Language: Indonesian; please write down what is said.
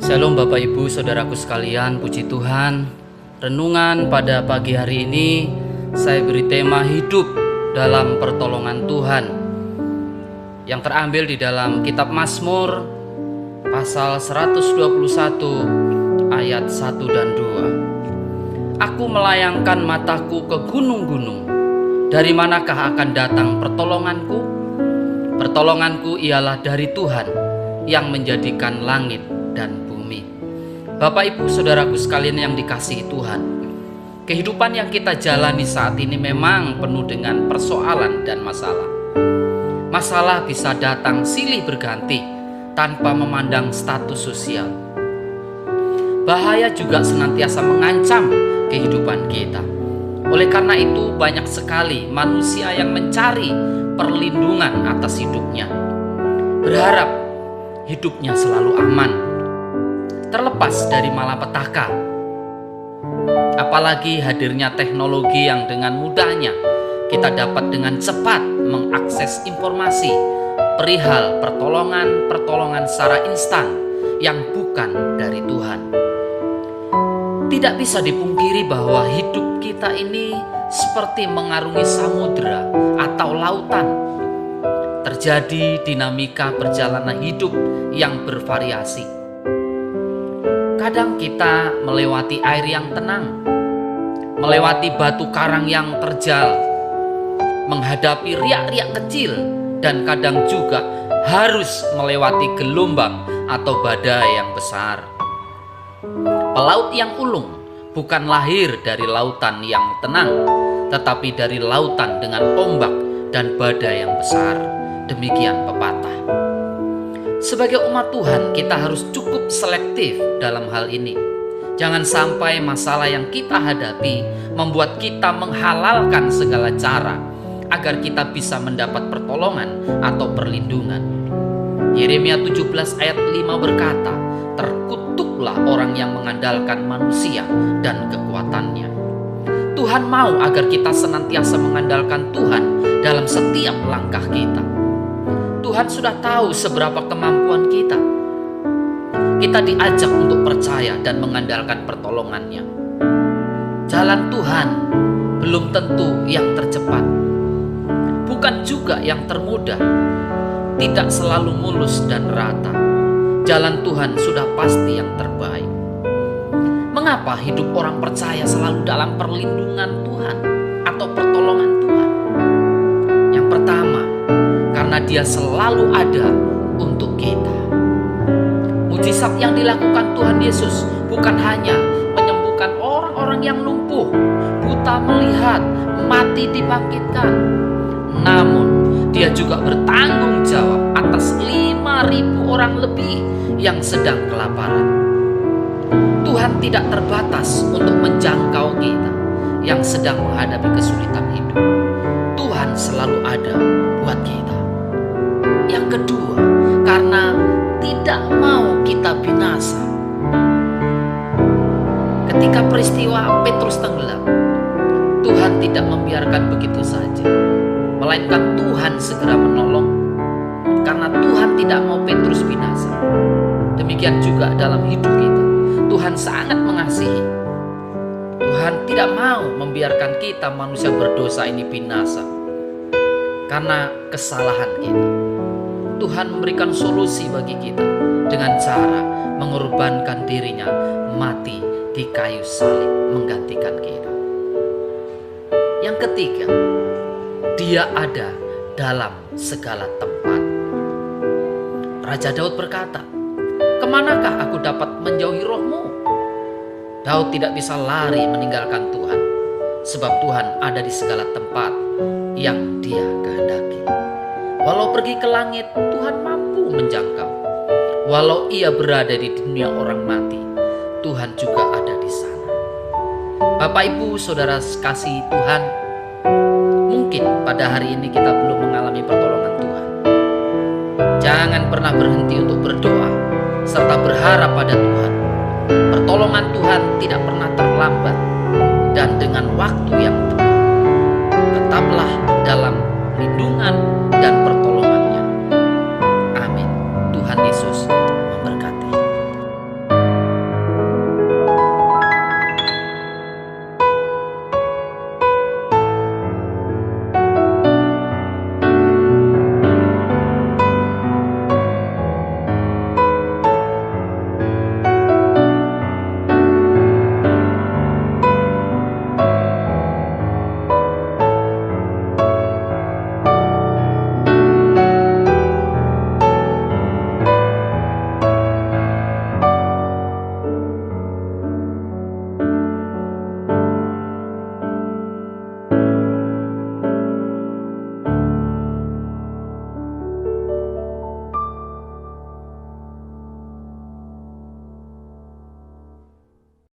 Shalom Bapak Ibu Saudaraku sekalian, puji Tuhan. Renungan pada pagi hari ini saya beri tema hidup dalam pertolongan Tuhan, yang terambil di dalam kitab Mazmur pasal 121 ayat 1 dan 2. Aku melayangkan mataku ke gunung-gunung, dari manakah akan datang pertolonganku? Pertolonganku ialah dari Tuhan yang menjadikan langit dan bumi. Bapak Ibu Saudaraku sekalian yang dikasihi Tuhan, kehidupan yang kita jalani saat ini memang penuh dengan persoalan dan masalah. Masalah bisa datang silih berganti tanpa memandang status sosial. Bahaya juga senantiasa mengancam kehidupan kita. Oleh karena itu banyak sekali manusia yang mencari perlindungan atas hidupnya, berharap hidupnya selalu aman, terlepas dari malapetaka. Apalagi hadirnya teknologi yang dengan mudahnya kita dapat dengan cepat mengakses informasi perihal pertolongan secara instan yang bukan dari Tuhan. Tidak bisa dipungkiri bahwa hidup kita ini seperti mengarungi samudera atau lautan. Terjadi dinamika perjalanan hidup yang bervariasi. Kadang kita melewati air yang tenang, melewati batu karang yang terjal, menghadapi riak-riak kecil, dan kadang juga harus melewati gelombang atau badai yang besar. Pelaut yang ulung bukan lahir dari lautan yang tenang, tetapi dari lautan dengan ombak dan badai yang besar. Demikian pepatah. Sebagai umat Tuhan, kita harus cukup selektif dalam hal ini. Jangan sampai masalah yang kita hadapi membuat kita menghalalkan segala cara agar kita bisa mendapat pertolongan atau perlindungan. Yeremia 17 ayat 5 berkata, "Terkutuklah orang yang mengandalkan manusia dan kekuatannya." Tuhan mau agar kita senantiasa mengandalkan Tuhan dalam setiap langkah kita. Tuhan sudah tahu seberapa kemampuan kita. Kita diajak untuk percaya dan mengandalkan pertolongannya. Jalan Tuhan belum tentu yang tercepat, bukan juga yang termudah, tidak selalu mulus dan rata. Jalan Tuhan sudah pasti yang terbaik. Mengapa hidup orang percaya selalu dalam perlindungan Tuhan atau pertolongan Tuhan? Yang pertama, karena Dia selalu ada untuk kita. Mujizat yang dilakukan Tuhan Yesus bukan hanya menyembuhkan orang-orang yang lumpuh, buta melihat, mati dibangkitkan, namun Dia juga bertanggung jawab atas 5.000 orang lebih yang sedang kelaparan. Tuhan tidak terbatas untuk menjangkau kita yang sedang menghadapi kesulitan hidup. Tuhan selalu ada buat kita. Yang kedua, karena tidak mau kita binasa. Ketika peristiwa Petrus tenggelam, Tuhan tidak membiarkan begitu saja, melainkan Tuhan segera menolong, karena Tuhan tidak mau Petrus binasa. Demikian juga dalam hidup kita, Tuhan sangat mengasihi. Tuhan tidak mau membiarkan kita manusia berdosa ini binasa karena kesalahan kita. Tuhan memberikan solusi bagi kita dengan cara mengorbankan dirinya mati di kayu salib menggantikan kita. Yang ketiga, Dia ada dalam segala tempat. Raja Daud berkata, "Kemanakah aku dapat menjauhi roh-Mu?" Daud tidak bisa lari meninggalkan Tuhan, sebab Tuhan ada di segala tempat yang Dia kehendaki. Walau pergi ke langit, Tuhan mampu menjangkau. Walau ia berada di dunia orang mati, Tuhan juga ada di sana. Bapak Ibu Saudara kasih Tuhan, mungkin pada hari ini kita belum mengalami pertolongan Tuhan. Jangan pernah berhenti untuk berdoa serta berharap pada Tuhan. Pertolongan Tuhan tidak pernah terlambat, dan dengan waktu yang tepat. Tetaplah dalam lindungan dan pertolongannya. Amin. Tuhan Yesus